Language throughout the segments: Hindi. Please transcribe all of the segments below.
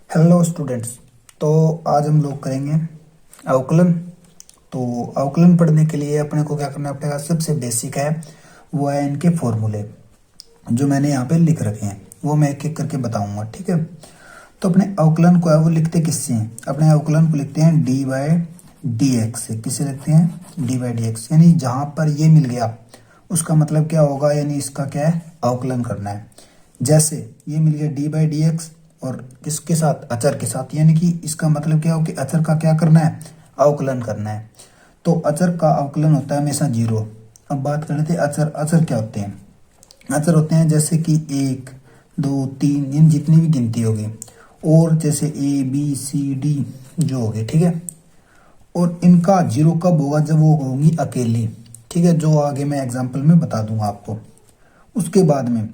Hello students. तो आज हम लोग करेंगे अवकलन। तो अवकलन पढ़ने के लिए अपने को क्या करना पड़ेगा, सबसे बेसिक है वो है इनके फॉर्मूले जो मैंने यहाँ पे लिख रखे हैं, वो मैं एक एक करके बताऊंगा। ठीक है, तो अपने अवकलन को है वो लिखते किससे हैं? अपने अवकलन को लिखते हैं डी बाई डी एक्स से। किसे लिखते हैं? D by D x. यानी जहाँ पर ये मिल गया उसका मतलब क्या होगा, यानी इसका क्या है, अवकलन करना है। जैसे ये मिल गया डी बाई डी एक्स और किसके साथ, अचर के साथ, यानी कि इसका मतलब क्या हो कि अचर का क्या करना है, अवकलन करना है। तो अचर का अवकलन होता है हमेशा जीरो। अब बात कर लेते हैं अचर। अचर क्या होते हैं? अचर होते हैं जैसे कि 1 2 3, इन जितनी भी गिनती होगी, और जैसे ए बी सी डी जो होगी। ठीक है, और इनका जीरो कब होगा? जब वो होंगी अकेली। ठीक है, जो आगे मैं एग्जाम्पल में बता दूंगा आपको। उसके बाद में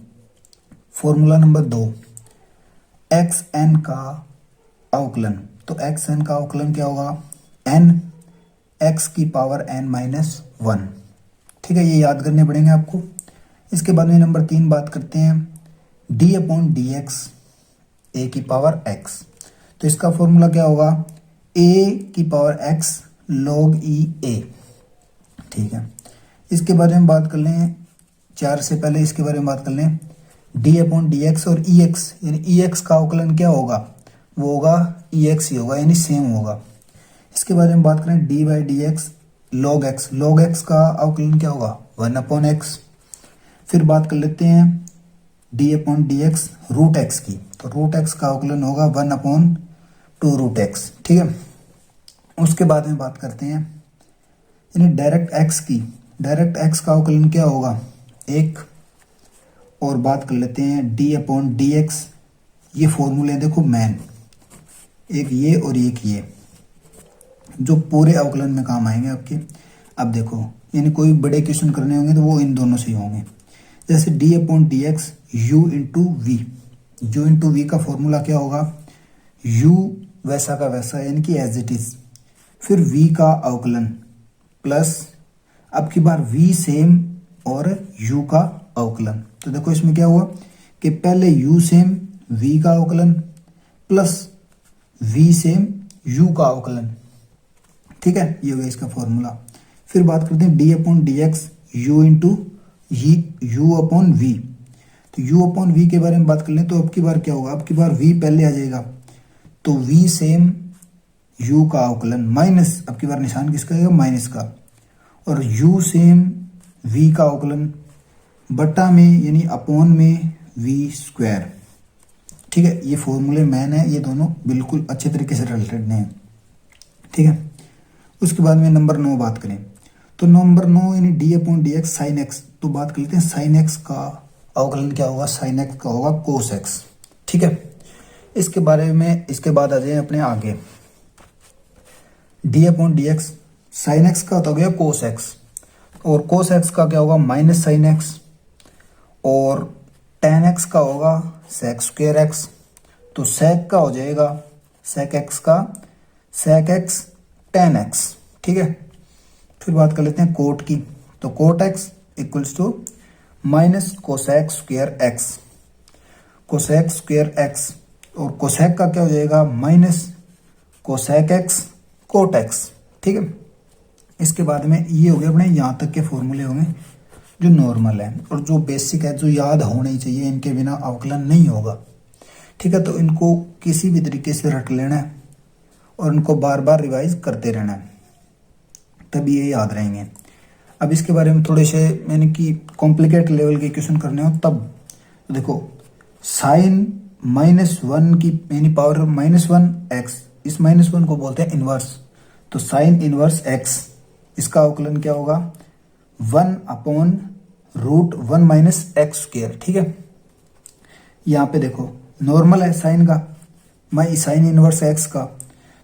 फॉर्मूला नंबर 2, एक्स एन का अवकलन। तो एक्स एन का अवकलन क्या होगा? एन एक्स की पावर एन माइनस 1। ठीक है, ये याद करने पड़ेंगे आपको। इसके बाद में नंबर 3 बात करते हैं डी अपॉन डी एक्स ए की पावर एक्स। तो इसका फॉर्मूला क्या होगा? ए की पावर एक्स लॉग ई ए। ठीक है, इसके बारे में बात कर लें। 4 से पहले इसके बारे में बात कर लें। डी अपॉन डी एक्स और ई एक्स, यानी ई एक्स का अवकलन क्या होगा? वो होगा ई एक्स ही होगा, यानी सेम होगा। इसके बारे में बात करें D by D x log x. Log x का अवकलन क्या होगा? 1 अपॉन एक्स। फिर बात कर लेते हैं D upon D X root X की। तो रूट एक्स का अवकलन होगा 1 अपॉन 2 रूट एक्स। ठीक है, उसके बाद में बात करते हैं यानी डायरेक्ट एक्स की। डायरेक्ट एक्स का अवकलन क्या होगा? 1। और बात कर लेते हैं डी अपॉन डी एक्स। ये फॉर्मूले देखो मैन, एक ये और एक ये, जो पूरे अवकलन में काम आएंगे आपके। अब देखो, यानी कोई बड़े क्वेश्चन करने होंगे तो वो इन दोनों से ही होंगे। जैसे D upon D X U into V. U into V का फॉर्मूला क्या होगा? यू वैसा का वैसा, यानी कि एज इट इज। फिर वी का अवकलन प्लस अब की बार वी सेम और यू का अवकलन। तो देखो इसमें क्या हुआ कि पहले u सेम v का अवकलन प्लस v सेम u का अवकलन। ठीक है, ये हो गया इसका फॉर्मूला। फिर बात करते हैं D upon D X U into U upon V. तो u अपॉन वी के बारे में बात कर लें तो अब की बार क्या होगा? अब की बार v पहले आ जाएगा, तो v सेम u का अवकलन माइनस, अब की बार निशान किसका आएगा? माइनस का, और u सेम v का अवकलन बटा में यानी अपॉन में वी स्क्वायर। ठीक है, ये फॉर्मूले मैन है, ये दोनों बिल्कुल अच्छे तरीके से रिलेटेड हैं। ठीक है, उसके बाद में नंबर 9 बात करें तो नंबर 9 यानी D upon D X sine X. तो बात कर लेते हैं साइन एक्स का अवकलन क्या होगा? साइन एक्स का होगा कोस एक्स। ठीक है, इसके बारे में इसके बाद आ जाए अपने आगे। D upon D X sine x का तो हो गया कोस एक्स, और कोस एक्स का क्या होगा? माइनस साइन एक्स, और टेन एक्स का होगा सेक स्क्वेयर एक्स। तो सेक का हो जाएगा सेक एक्स का सेक एक्स टेन एक्स। ठीक है, फिर बात कर लेते हैं कोट की। तो cot X equals to minus cosec square X. Cosec square X और कोसेक का क्या हो जाएगा? Minus cosec X cot X. ठीक है, इसके बाद में ये हो गया अपने यहाँ तक के फॉर्मूले होंगे जो नॉर्मल है और जो बेसिक है, जो याद होने ही चाहिए। इनके बिना अवकलन नहीं होगा। ठीक है, तो इनको किसी भी तरीके से रट लेना है और इनको बार बार रिवाइज करते रहना है, तभी ये याद रहेंगे। अब इसके बारे में थोड़े से यानी कि कॉम्प्लिकेट लेवल के क्वेश्चन करने हो तब तो देखो, साइन -1 की यानी पावर -1 एक्स, इस -1 को बोलते हैं इनवर्स। तो साइन इनवर्स एक्स, इसका अवकलन क्या होगा? 1 upon root 1 minus X square. ठीक है, यहाँ पे देखो नॉर्मल है साइन का, मैं साइन इनवर्स एक्स का,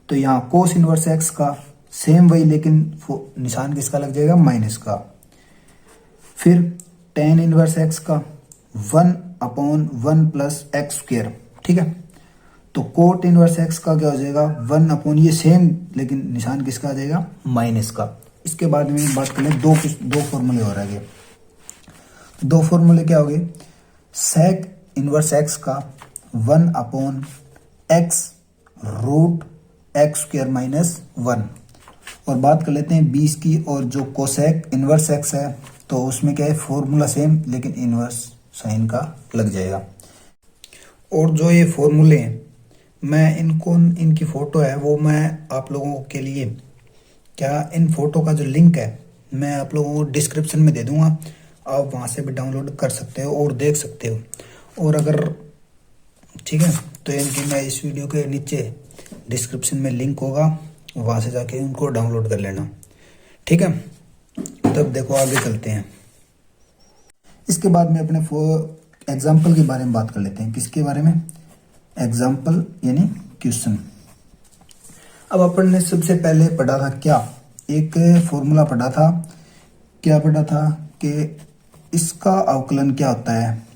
तो यहाँ कोस इनवर्स एक्स का सेम वही, लेकिन निशान किसका लग जाएगा? माइनस का। फिर टेन इनवर्स एक्स का 1 अपॉन 1 प्लस एक्स स्क्वेयर। ठीक है, तो कोट इनवर्स एक्स का क्या हो जाएगा? 1 अपॉन ये सेम, लेकिन निशान किसका आ जाएगा? माइनस का। इसके बाद में बात कर लें दो फॉर्मूले हो रहे हैं। दो फॉर्मूले क्या हो गए? सेक इनवर्स एक्स का 1 upon X root X square minus 1। और बात कर लेते हैं 20 की, और जो कोसेक इनवर्स एक्स है तो उसमें क्या है, फॉर्मूला सेम लेकिन इनवर्स साइन का लग जाएगा। और जो ये फॉर्मूले हैं मैं इनको, इनकी फ़ोटो है वो मैं आप लोगों के लिए, क्या इन फोटो का जो लिंक है मैं आप लोगों को डिस्क्रिप्शन में दे दूंगा, आप वहाँ से भी डाउनलोड कर सकते हो और देख सकते हो। और अगर ठीक है तो इनकी मैं इस वीडियो के नीचे डिस्क्रिप्शन में लिंक होगा, वहाँ से जाके उनको डाउनलोड कर लेना, ठीक है। तब देखो आगे चलते हैं। इसके बाद में अपने एग्जाम्पल के बारे में बात कर लेते हैं। किसके बारे में? एग्जाम्पल यानी क्वेश्चन। अब अपन ने सबसे पहले पढ़ा था क्या, एक फॉर्मूला पढ़ा था। क्या पढ़ा था कि इसका अवकलन क्या होता है,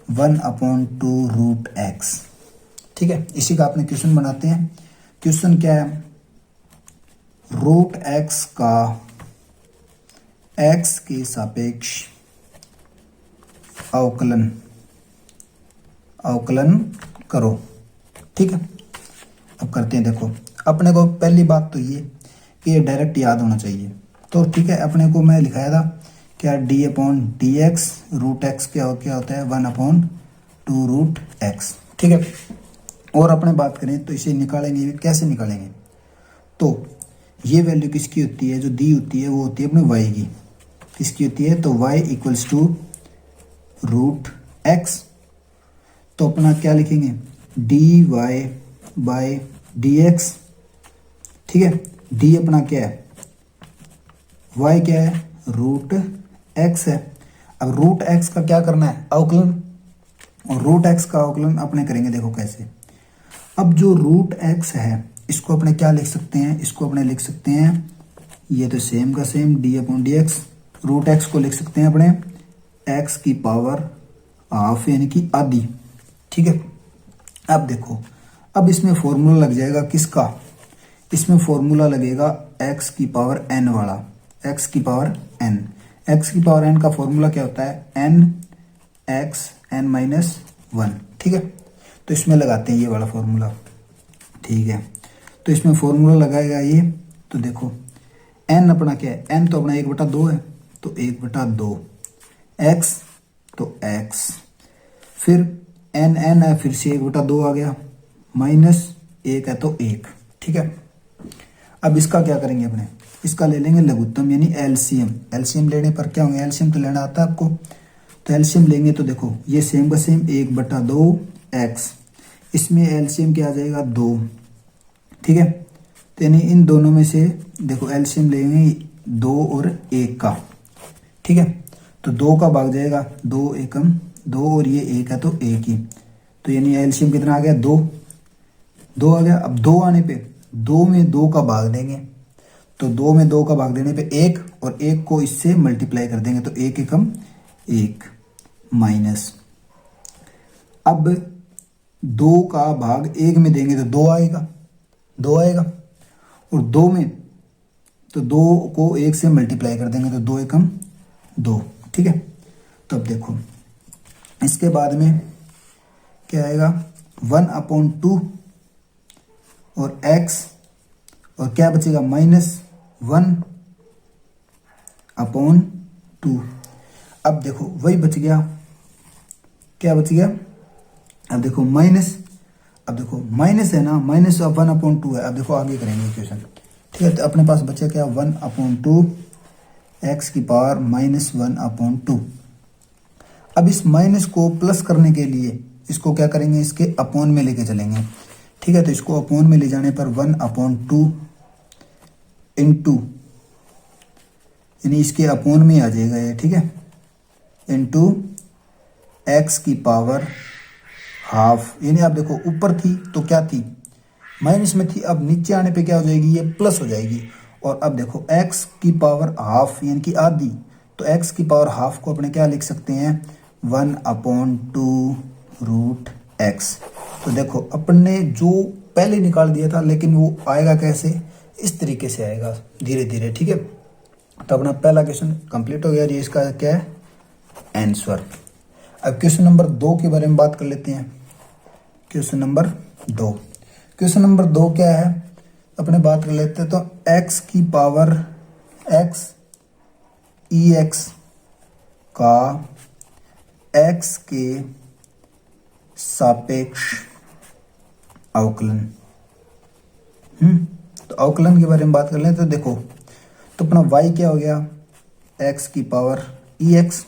1/2 रूट एक्स, ठीक है। इसी का अपने क्वेश्चन बनाते हैं। क्वेश्चन क्या है, रूट एक्स का एक्स के सापेक्ष अवकलन करो, ठीक है। अब करते हैं। देखो अपने को पहली बात तो ये कि ये डायरेक्ट याद होना चाहिए, तो ठीक है। अपने को मैं लिखाया था क्या, d/dx रूट एक्स क्या होता है, 1/2 रूट एक्स, ठीक है। और अपने बात करें तो इसे निकालेंगे, कैसे निकालेंगे, तो ये वैल्यू किसकी होती है, जो दी होती है वो होती है अपने y की। किसकी होती है, तो y = रूट एक्स। तो अपना क्या लिखेंगे, dy/dx, ठीक है। d अपना क्या है, y क्या है, रूट एक्स है। अब रूट एक्स का क्या करना है, अवकलन, और रूट एक्स का अवकलन अपने करेंगे। देखो कैसे, अब जो रूट एक्स है इसको अपने क्या लिख सकते हैं, इसको अपने लिख सकते हैं, ये तो सेम का सेम d/dx, रूट एक्स को लिख सकते हैं अपने x की पावर हाफ यानी कि आधी, ठीक है। अब देखो, अब इसमें फॉर्मूला लग जाएगा किसका, इसमें फॉर्मूला लगेगा x की पावर n वाला, x की पावर n। x की पावर n का फॉर्मूला क्या होता है, n x n-1, ठीक है। तो इसमें लगाते हैं ये वाला फॉर्मूला, ठीक है। तो इसमें फॉर्मूला लगाएगा ये, तो देखो n अपना क्या है, n तो अपना 1/2 है, तो 1/2, x तो x, फिर n है, फिर से 1/2 आ गया, -1 है तो 1, ठीक है। अब इसका क्या करेंगे अपने, इसका ले लेंगे लघुत्तम यानी एलसीएम। एलसीएम लेने पर क्या होंगे, एलसीएम तो लेना आता है आपको, तो एलसीएम लेंगे तो देखो ये सेम का सेम 1/2 x, इसमें एलसीएम क्या आ जाएगा, 2, ठीक है। तो यानी इन दोनों में से देखो एलसीएम लेंगे 2 और 1 का, ठीक है। तो 2 का भाग जाएगा, 2 एकम 2 और ये 1 है तो 1 ही, तो यानी एलसीएम कितना आ गया, 2 आ गया। अब 2 आने पे 2 में 2 का भाग देंगे, तो 2 में 2 का भाग देने पे 1, और 1 को इससे मल्टीप्लाई कर देंगे, तो 1 एकम 1 माइनस, अब 2 का भाग 1 में देंगे तो 2 आएगा, 2 आएगा, और 2 में तो 2 को 1 से मल्टीप्लाई कर देंगे तो 2 एकम 2, ठीक है। तो अब देखो इसके बाद में क्या आएगा, 1/2 और x, और क्या बचेगा, -1/2। अब देखो वही बच गया, क्या बच गया, अब देखो माइनस, अब देखो माइनस है ना, -1/2 है। अब देखो आगे करेंगे इक्वेशन, ठीक है। तो अपने पास बचा क्या, 1/2 x की पावर -1/2। अब इस माइनस को प्लस करने के लिए इसको क्या करेंगे, इसके अपॉन में लेके चलेंगे, ठीक है। तो इसको अपॉन में ले जाने पर 1/2 इंटू, यानी इसके अपॉन में आ जाएगा ये, ठीक है, इंटू x की पावर हाफ। यानी आप देखो ऊपर थी तो क्या थी, माइनस में थी, अब नीचे आने पे क्या हो जाएगी, ये प्लस हो जाएगी। और अब देखो x की पावर हाफ यानी कि आधी, तो x की पावर हाफ को अपने क्या लिख सकते हैं, 1/2 रूट एक्स। तो देखो अपन ने जो पहले निकाल दिया था, लेकिन वो आएगा कैसे, इस तरीके से आएगा धीरे धीरे, ठीक है। तो अपना पहला क्वेश्चन कंप्लीट हो गया, ये इसका क्या है, आंसर। अब क्वेश्चन नंबर 2 के बारे में बात कर लेते हैं। क्वेश्चन नंबर 2, क्वेश्चन नंबर 2 क्या है, अपने बात कर लेते हैं। तो x की पावर x ई एक्स का x के सापेक्ष अवकलन। तो अवकलन के बारे में बात कर लें तो देखो, तो अपना y क्या हो गया, x की पावर ई एक्स,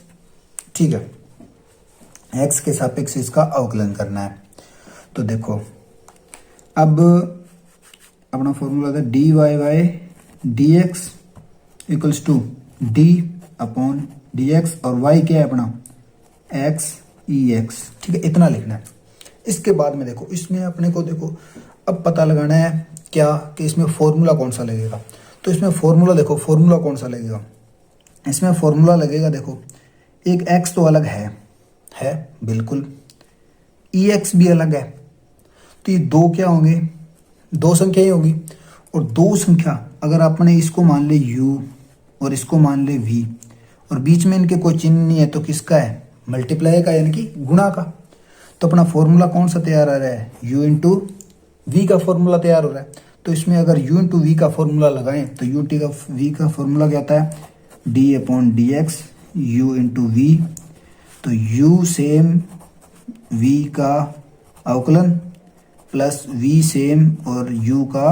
ठीक है, x के सापेक्ष इसका अवकलन करना है। तो देखो अब अपना फॉर्मूला था D Y Y D X equals to D upon D X, और y क्या है अपना x ई एक्स, ठीक है, इतना लिखना है। इसके बाद में देखो इसमें अपने को देखो अब पता लगाना है क्या कि इसमें फॉर्मूला कौन सा लगेगा। तो इसमें फॉर्मूला देखो, फॉर्मूला कौन सा लगेगा, इसमें फॉर्मूला लगेगा देखो, एक x तो अलग है बिल्कुल, ई एक्स भी अलग है, तो ये दो क्या होंगे, दो संख्या ही होगी। और दो संख्या अगर आपने इसको मान ले u और इसको मान ले v, और बीच में इनके कोई चिन्ह नहीं है, तो किसका है, मल्टीप्लाई का, यानी कि गुणा का। तो अपना फॉर्मूला कौन सा तैयार आ रहा है, u इंटू वी का फॉर्मूला तैयार हो रहा है। तो इसमें अगर u इंटू वी का फॉर्मूला लगाएं तो u का v का फॉर्मूला क्या आता है, d upon D X U into V. तो u सेम v का अवकलन प्लस v सेम और u का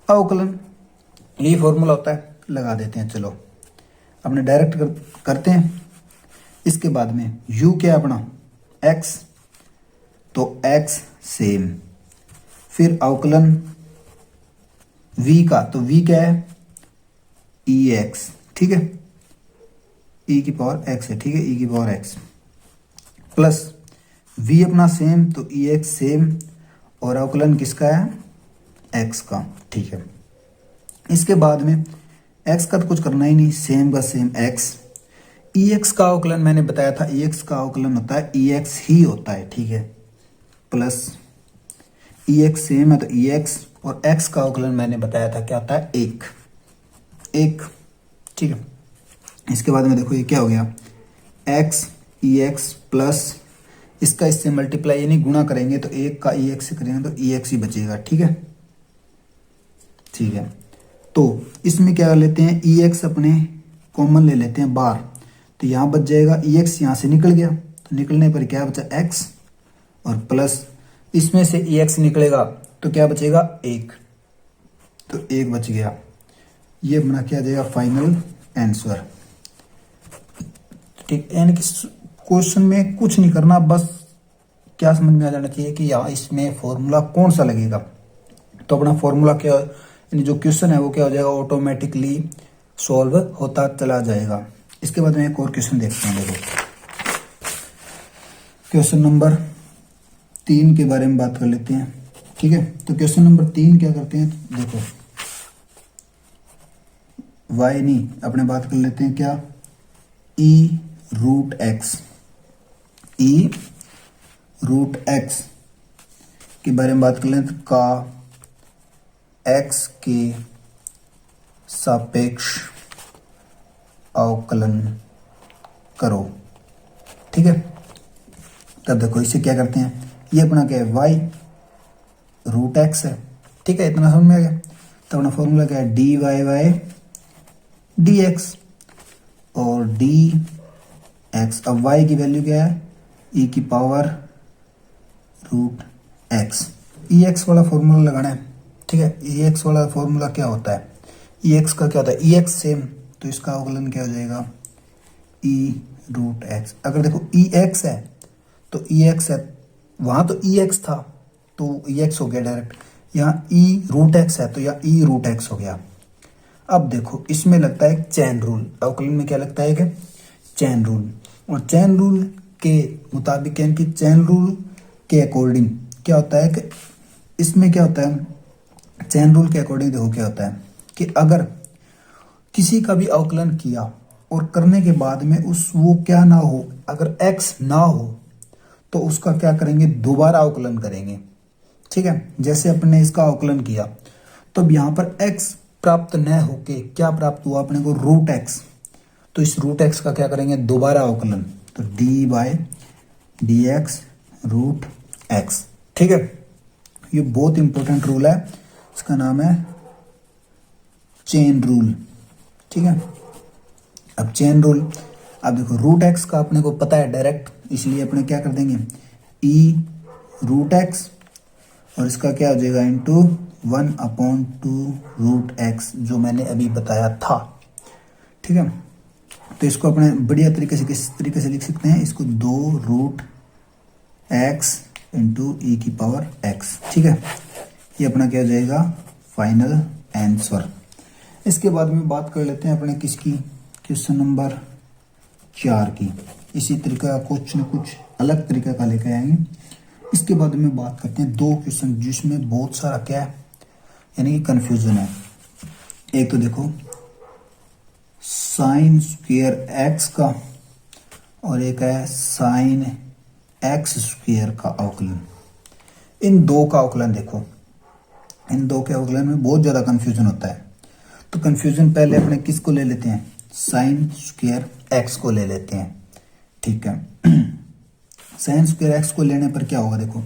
अवकलन, यही फॉर्मूला होता है, लगा देते हैं। चलो अपने डायरेक्ट करते हैं। इसके बाद में u क्या है अपना x, तो x सेम, फिर अवकलन v का, तो v क्या है ई एक्स, ठीक है, e की पावर x है, ठीक है, e की पावर x प्लस v अपना सेम, तो ई एक्स सेम, और अवकलन किसका है x का, ठीक है। इसके बाद में x का तो कुछ करना ही नहीं, सेम का सेम x, ई एक्स का अवकलन मैंने बताया था, ई एक्स का अवकलन होता है ई एक्स ही होता है, ठीक है, प्लस ई एक्स सेम है तो ई एक्स, और x का अवकलन मैंने बताया था क्या होता है एक, ठीक है। इसके बाद में देखो ये क्या हो गया, x ई एक्स प्लस इसका इससे मल्टीप्लाई यानी गुणा करेंगे, तो एक का ई एक्स से करेंगे तो ई एक्स ही बचेगा, ठीक है, ठीक है। तो इसमें क्या लेते हैं, ई एक्स अपने कॉमन ले लेते हैं बाहर, तो यहाँ बच जाएगा ई एक्स, यहाँ से निकल गया, तो निकलने पर क्या बचा x, और प्लस इसमें से ई एक्स निकलेगा तो क्या बचेगा एक, तो एक बच गया। ये अपना क्या जाएगा फाइनल आंसर, ठीक, यानी कि क्वेश्चन में कुछ नहीं करना, बस क्या समझ में आ जाना चाहिए कि यहाँ इसमें फॉर्मूला कौन सा लगेगा। तो अपना फॉर्मूला क्या, यानी जो क्वेश्चन है वो क्या हो जाएगा, ऑटोमेटिकली सॉल्व होता चला जाएगा। इसके बाद में एक और क्वेश्चन देखते हैं। देखो क्वेश्चन नंबर 3 के बारे में बात कर लेते हैं, ठीक है। तो क्वेश्चन नंबर 3 क्या करते हैं, देखो y नहीं, अपने बात कर लेते हैं क्या, e रूट एक्स के बारे में बात कर लें, तो का x के सापेक्ष अवकलन करो, ठीक है। तब देखो इसे क्या करते हैं, ये अपना क्या है y रूट एक्स है, ठीक है, इतना समझ में आ गया। तो अपना फॉर्मूला क्या है, D Y Y D X, और डी एक्स, अब y की वैल्यू क्या है, e की power root X, E X वाला फॉर्मूला लगाना है, ठीक है। ई एक्स वाला फॉर्मूला क्या होता है, ई एक्स का क्या होता है, ई एक्स सेम, तो इसका अवकलन क्या हो जाएगा, ई रूट एक्स। अगर देखो ई एक्स है तो ई एक्स है, वहां तो ई एक्स था तो ई एक्स हो गया डायरेक्ट, यहाँ ई रूट एक्स है तो यहाँ ई रूट एक्स हो गया। अब देखो इसमें लगता है चैन रूल, अवकलन में क्या लगता है कि चैन रूल, और चैन रूल के मुताबिक यानी कि चैन रूल के अकॉर्डिंग क्या होता है कि इसमें क्या होता है, चैन रूल के अकॉर्डिंग देखो क्या होता है कि अगर किसी का भी अवकलन किया और करने के बाद में वो क्या ना हो, अगर x ना हो तो उसका क्या करेंगे, दोबारा अवकलन करेंगे, ठीक है। जैसे अपने इसका अवकलन किया तो अब यहाँ पर x प्राप्त न होके क्या प्राप्त हुआ अपने को, रूट x, तो इस रूट x का क्या करेंगे, दोबारा अवकलन, तो D by D X root X, ठीक है। ये बहुत इंपॉर्टेंट रूल है, इसका नाम है चेन रूल। ठीक है, अब चेन रूल, अब देखो रूट एक्स का अपने को पता है डायरेक्ट, इसलिए अपने क्या कर देंगे ई रूट एक्स, और इसका क्या हो जाएगा इंटू 1/2 रूट एक्स, जो मैंने अभी बताया था। ठीक है, तो इसको अपने बढ़िया तरीके से किस तरीके से लिख सकते हैं, इसको 2 रूट एक्स इंटू ई की पावर एक्स। ठीक है, ये अपना क्या हो जाएगा फाइनल आंसर। इसके बाद में बात कर लेते हैं अपने किसकी, क्वेश्चन नंबर 4 की। इसी तरीके का क्वेश्चन कुछ अलग तरीके का लेकर आएंगे। इसके बाद में बात करते हैं 2 क्वेश्चन जिसमें बहुत सारा क्या है यानी कि कंफ्यूजन है। एक तो देखो साइन स्क्वायर एक्स का, और एक है साइन एक्स स्क्वायर का अवकलन। इन दो का अवकलन देखो, इन दो के अवकलन में बहुत ज़्यादा कंफ्यूजन होता है। तो कंफ्यूजन पहले अपने किसको ले लेते हैं, साइन स्क्वायर एक्स को ले लेते हैं। ठीक है, साइन स्क्वायर एक्स को लेने पर क्या होगा, देखो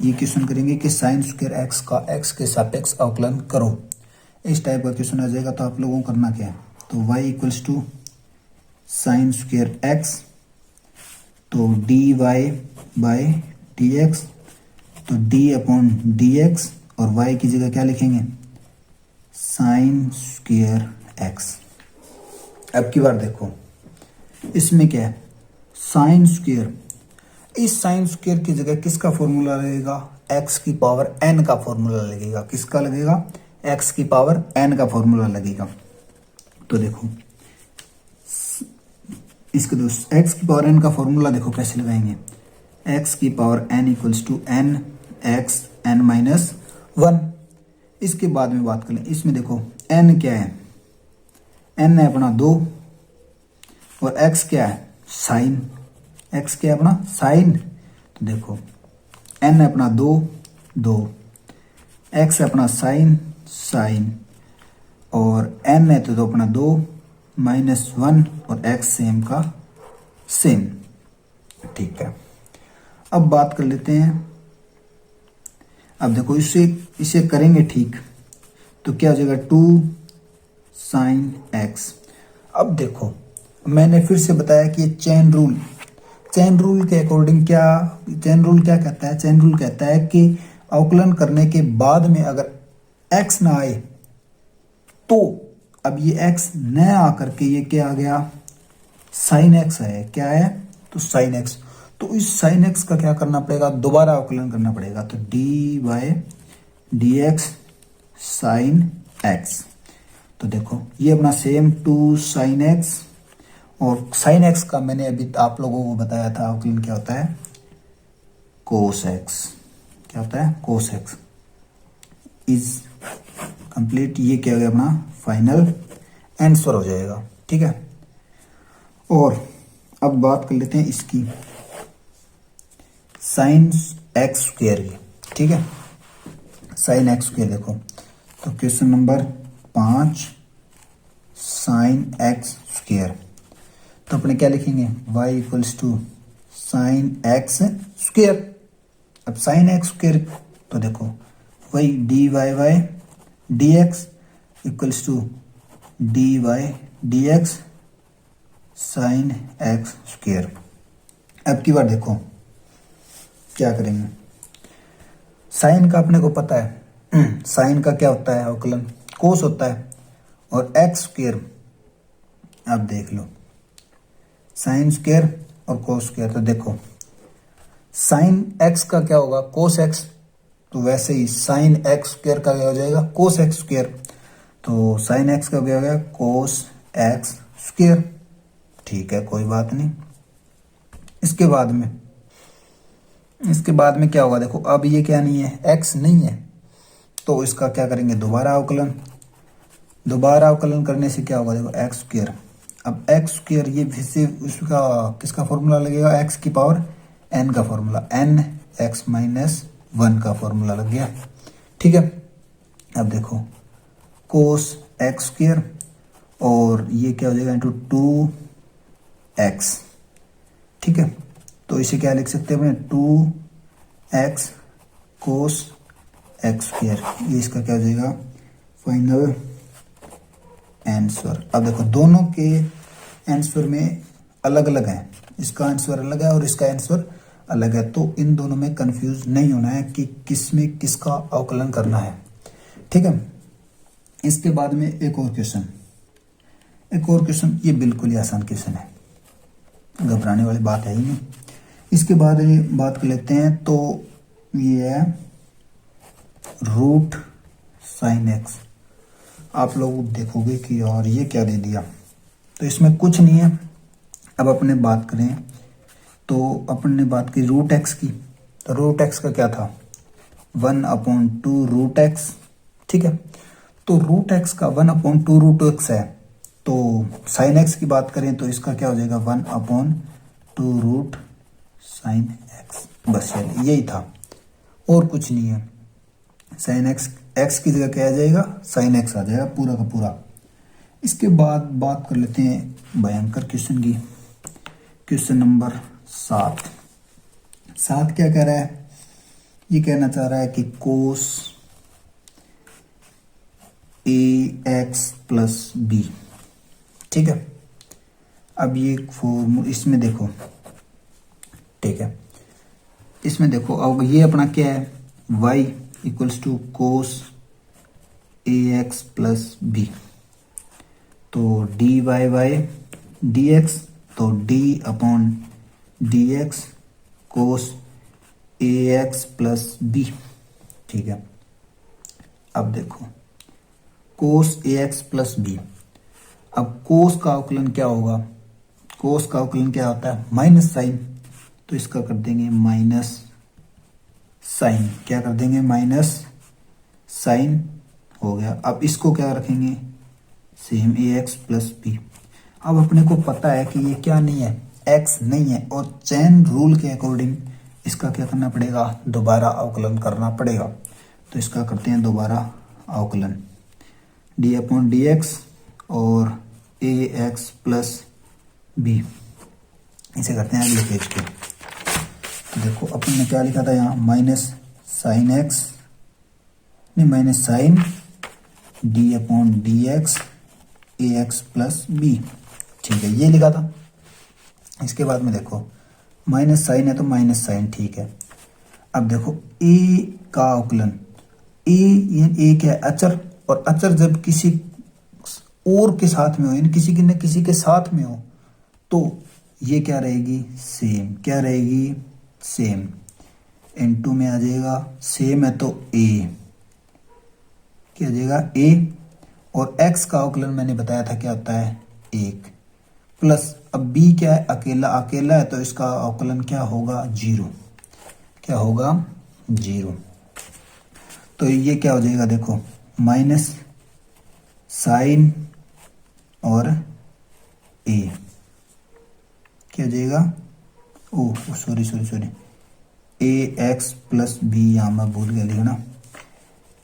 ये क्वेश्चन करेंगे कि साइन स्क्वायर एक्स का एक्स के सापेक्ष अवकलन करो। इस टाइप का क्वेश्चन आ जाएगा। तो आप लोगों को करना क्या है, तो y equals to sine square X, तो D Y by D X, तो d अपॉन डी एक्स, और y की जगह क्या लिखेंगे साइन स्क्वायर एक्स। अब की बार देखो इसमें क्या है साइन स्क्वायर, इस साइन स्क्वायर की जगह किसका फॉर्मूला लगेगा, x की पावर n का फॉर्मूला लगेगा। किसका लगेगा, x की पावर n का फॉर्मूला लगेगा। तो देखो इसके दोस्त x की पावर n का फॉर्मूला देखो कैसे लगाएंगे, x की power n equals to n x n minus 1। इसके बाद में बात करें, इसमें देखो n क्या है, n है अपना 2, और x क्या है साइन, x क्या है अपना साइन। तो देखो n है अपना 2, x है अपना साइन, और n है तो अपना 2 माइनस 1, और x सेम का सेम। ठीक है, अब बात कर लेते हैं। अब देखो इसे करेंगे ठीक, तो क्या हो जाएगा 2 साइन एक्स। अब देखो मैंने फिर से बताया कि चेन रूल के अकॉर्डिंग चेन रूल क्या कहता है, चेन रूल कहता है कि अवकलन करने के बाद में अगर x ना आए, तो अब ये x न आकर के ये क्या आ गया साइन एक्स है, क्या है तो साइन एक्स। तो इस साइन एक्स का क्या करना पड़ेगा, दोबारा अवकलन करना पड़ेगा। तो D by D X sine X. तो देखो ये अपना सेम 2 साइन एक्स, और साइन एक्स का मैंने अभी आप लोगों को बताया था अवकलन क्या होता है कोस एक्स। क्या होता है कोस एक्स इज कंप्लीट। ये क्या हो गया अपना फाइनल आंसर हो जाएगा। ठीक है, और अब बात कर लेते हैं इसकी साइन एक्स स्क्वायर की। ठीक है, साइन एक्स स्क्वायर देखो, तो question number 5 sine X square, तो अपने क्या लिखेंगे y equals to sine X square. अब साइन एक्स स्क्वायर तो देखो वही D Y by D X equals to D Y D X sine X square. अब की बार देखो क्या करेंगे, साइन का अपने को पता है साइन का क्या होता है अवकलन कोस होता है, और एक्स स्क्वायर अब देख लो साइन स्क्वायर और कोस स्क्वायर। तो देखो साइन एक्स का क्या होगा कोस एक्स, तो वैसे ही साइन एक्स स्क्वायर का क्या हो जाएगा कोस एक्स स्क्वायर। तो साइन एक्स का क्या हो गया कोस एक्स स्क्वायर। ठीक है, कोई बात नहीं। इसके बाद में क्या होगा, देखो अब ये क्या नहीं है एक्स नहीं है, तो इसका क्या करेंगे दोबारा अवकलन करने से क्या होगा देखो एक्स स्क्वायर। अब एक्स स्क्वायर ये फिर से उसका किसका फॉर्मूला लगेगा एक्स की पावर एन का फॉर्मूला, एन एक्स माइनस 1 का फॉर्मूला लग गया। ठीक है, अब देखो कोस एक्स स्क्वायर, और ये क्या हो जाएगा इंटू 2x। ठीक है, तो इसे क्या लिख सकते हैं अपने 2x कोस एक्स स्क्वायर, ये इसका क्या हो जाएगा फाइनल आंसर। अब देखो दोनों के आंसर में अलग अलग है, इसका आंसर अलग है और इसका आंसर अलग है, तो इन दोनों में कंफ्यूज नहीं होना है कि किस में किसका अवकलन करना है। ठीक है, इसके बाद में एक और क्वेश्चन, ये बिल्कुल ही आसान क्वेश्चन है, घबराने वाली बात है ही नहीं। इसके बाद ये बात कर लेते हैं, तो ये है रूट साइन एक्स। आप लोग देखोगे कि यार ये क्या दे दिया, तो इसमें कुछ नहीं है। अब अपने बात करें तो अपन ने बात की रूट एक्स की, तो रूट एक्स का क्या था 1/2 रूट एक्स। ठीक है, तो रूट एक्स का 1/2 रूट एक्स है, तो साइन एक्स की बात करें तो इसका क्या हो जाएगा 1/2 रूट साइन एक्स। बस यही था और कुछ नहीं है। साइन एक्स, एक्स की जगह क्या आ जाएगा साइन एक्स आ जाएगा पूरा का पूरा। इसके बाद बात कर लेते हैं भयंकर क्वेश्चन की, क्वेश्चन नंबर 7 क्या कह रहा है, ये कहना चाह रहा है कि कोस ए एक्स प्लस बी। ठीक है, अब ये फॉर्मूला इसमें देखो, ठीक है, इसमें देखो अब ये अपना क्या है y equals to cos A X plus B, तो D Y Y D X, तो d/dx cos A X plus B. ठीक है, अब देखो cos A X plus B, अब कोस का अवकलन क्या होगा, कोस का अवकलन क्या होता है माइनस साइन, तो इसका कर देंगे माइनस साइन, क्या कर देंगे माइनस साइन हो गया। अब इसको क्या रखेंगे सेम ए एक्स प्लस बी। अब अपने को पता है कि ये क्या नहीं है एक्स नहीं है, और चेन रूल के अकॉर्डिंग इसका क्या करना पड़ेगा दोबारा अवकलन करना पड़ेगा, तो इसका करते हैं दोबारा अवकलन d/dx और ए एक्स प्लस बी, इसे करते हैं अगले पेज के। तो देखो अपन ने क्या लिखा था यहाँ माइनस साइन एक्स, नहीं माइनस साइन d/dx ए एक्स प्लस बी। ठीक है, ये लिखा था। इसके बाद में देखो माइनस साइन है तो माइनस साइन, ठीक है। अब देखो ए का अवकलन, ए क्या है अचर, और अचर जब किसी और के साथ में हो यानी किसी न किसी के साथ में हो तो ये क्या रहेगी सेम, क्या रहेगी सेम, n2 में आ जाएगा सेम है तो a क्या आ जाएगा a, और x का अवकलन मैंने बताया था क्या होता है 1 प्लस, अब b क्या है अकेला, अकेला है तो इसका अवकलन क्या होगा 0, क्या होगा 0। तो ये क्या हो जाएगा देखो माइनस साइन और a क्या हो जाएगा ओ सॉरी ए एक्स प्लस बी, यहाँ मैं भूल गया लिखना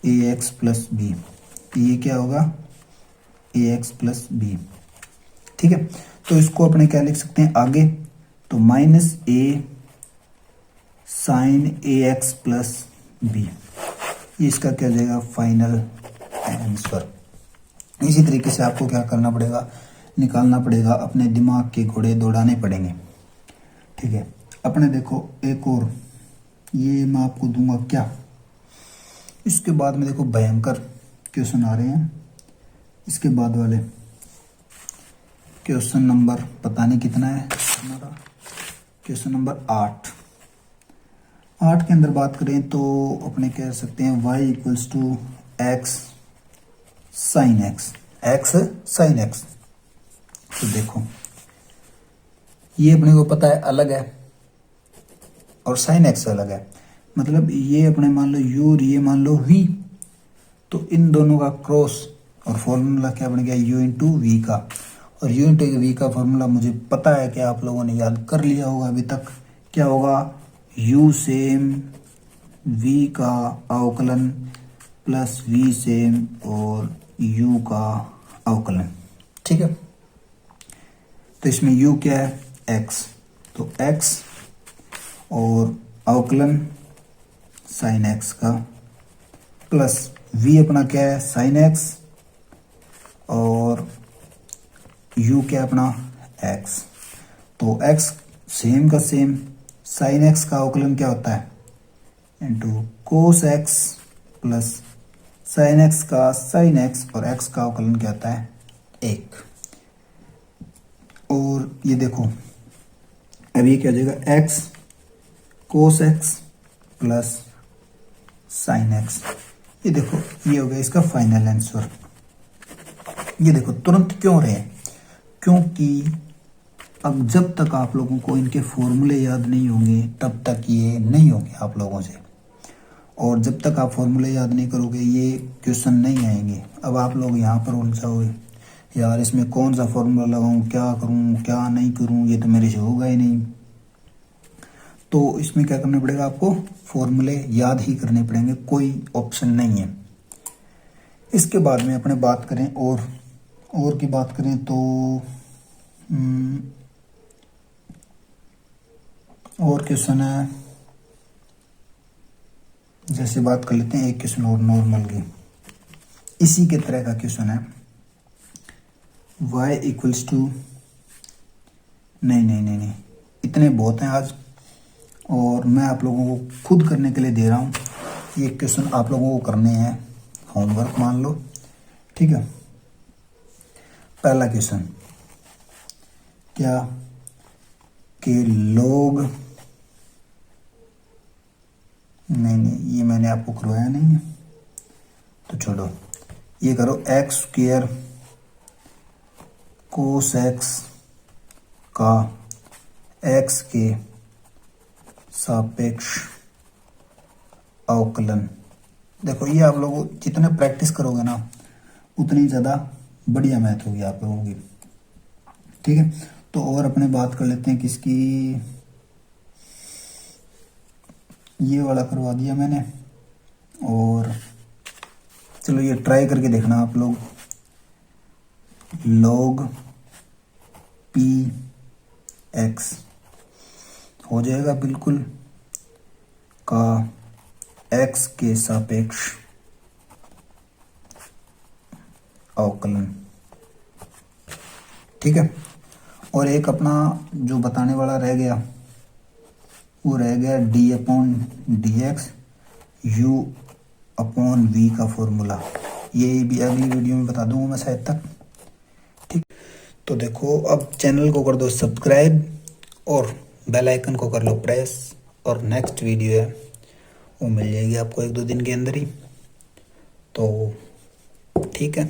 ए एक्स प्लस बी, ये क्या होगा ए एक्स प्लस बी। ठीक है, तो इसको अपने क्या लिख सकते हैं आगे, तो माइनस ए साइन ए एक्स प्लस बी, ये इसका क्या हो जाएगा फाइनल आंसर। इसी तरीके से आपको क्या करना पड़ेगा निकालना पड़ेगा, अपने दिमाग के घोड़े दौड़ाने पड़ेंगे। ठीक है, अपने देखो एक और ये मैं आपको दूंगा क्या, इसके बाद में देखो भयंकर क्वेश्चन आ रहे हैं। इसके बाद वाले क्वेश्चन नंबर पता नहीं कितना है हमारा, क्वेश्चन नंबर 8 के अंदर बात करें तो अपने कह सकते हैं y equals to X sine X, X sine X. तो देखो ये अपने को पता है अलग है और साइन एक्स अलग है, मतलब ये अपने मान लो u और ये मान लो v, तो इन दोनों का क्रॉस और फॉर्मूला क्या बन गया u इंटू वी का, और u इंटू वी का फॉर्मूला मुझे पता है कि आप लोगों ने याद कर लिया होगा अभी तक, क्या होगा u सेम v का अवकलन प्लस v सेम और u का अवकलन। ठीक है, तो इसमें u क्या है x, तो x और अवकलन साइन एक्स का प्लस v अपना क्या है साइन एक्स और u क्या है अपना x। तो x सेम का सेम साइन एक्स का अवकलन क्या होता है into cos x plus sine x का साइन एक्स और x का अवकलन क्या होता है 1। और ये देखो अब ये क्या हो जाएगा x cos x plus sine x. ये देखो ये हो गया इसका फाइनल आंसर। ये देखो तुरंत क्यों रहे हैं, क्योंकि अब जब तक आप लोगों को इनके फॉर्मूले याद नहीं होंगे तब तक ये नहीं होंगे आप लोगों से, और जब तक आप फॉर्मूले याद नहीं करोगे ये क्वेश्चन नहीं आएंगे। अब आप लोग यहाँ पर उलझाओगे यार इसमें कौन सा फॉर्मूला लगाऊं, क्या करूं क्या नहीं करूं, ये तो मेरे से होगा ही नहीं। तो इसमें क्या करना पड़ेगा आपको, फॉर्मूले याद ही करने पड़ेंगे, कोई ऑप्शन नहीं है। इसके बाद में अपने बात करें और की बात करें तो और क्वेश्चन है, जैसे बात कर लेते हैं एक क्वेश्चन और नॉर्मल की, इसी के तरह का क्वेश्चन है y इक्वल्स टू, नहीं इतने बहुत हैं आज और मैं आप लोगों को खुद करने के लिए दे रहा हूँ। ये क्वेश्चन आप लोगों को करने हैं होमवर्क मान लो, ठीक है। पहला क्वेश्चन क्या कि लोग, नहीं ये मैंने आपको करवाया नहीं है तो छोड़ो, ये करो एक्स स्क्वायर कोस एक्स का एक्स के सापेक्ष अवकलन। देखो ये आप लोग जितने प्रैक्टिस करोगे ना उतनी ज़्यादा बढ़िया मैथ होगी आप लोगों की, ठीक है। तो और अपने बात कर लेते हैं किसकी, ये वाला करवा दिया मैंने। और चलो ये ट्राई करके देखना आप लोग, log पी एक्स हो जाएगा बिल्कुल का x के सापेक्ष अवकलन, ठीक है। और एक अपना जो बताने वाला रह गया वो रह गया D upon D X U upon V का फॉर्मूला, ये भी अगली वीडियो में बता दूंगा मैं शायद तक, ठीक। तो देखो अब चैनल को कर दो सब्सक्राइब और बेल आइकन को कर लो प्रेस, और नेक्स्ट वीडियो है वो मिल जाएगी आपको 1-2 दिन के अंदर ही, तो ठीक है।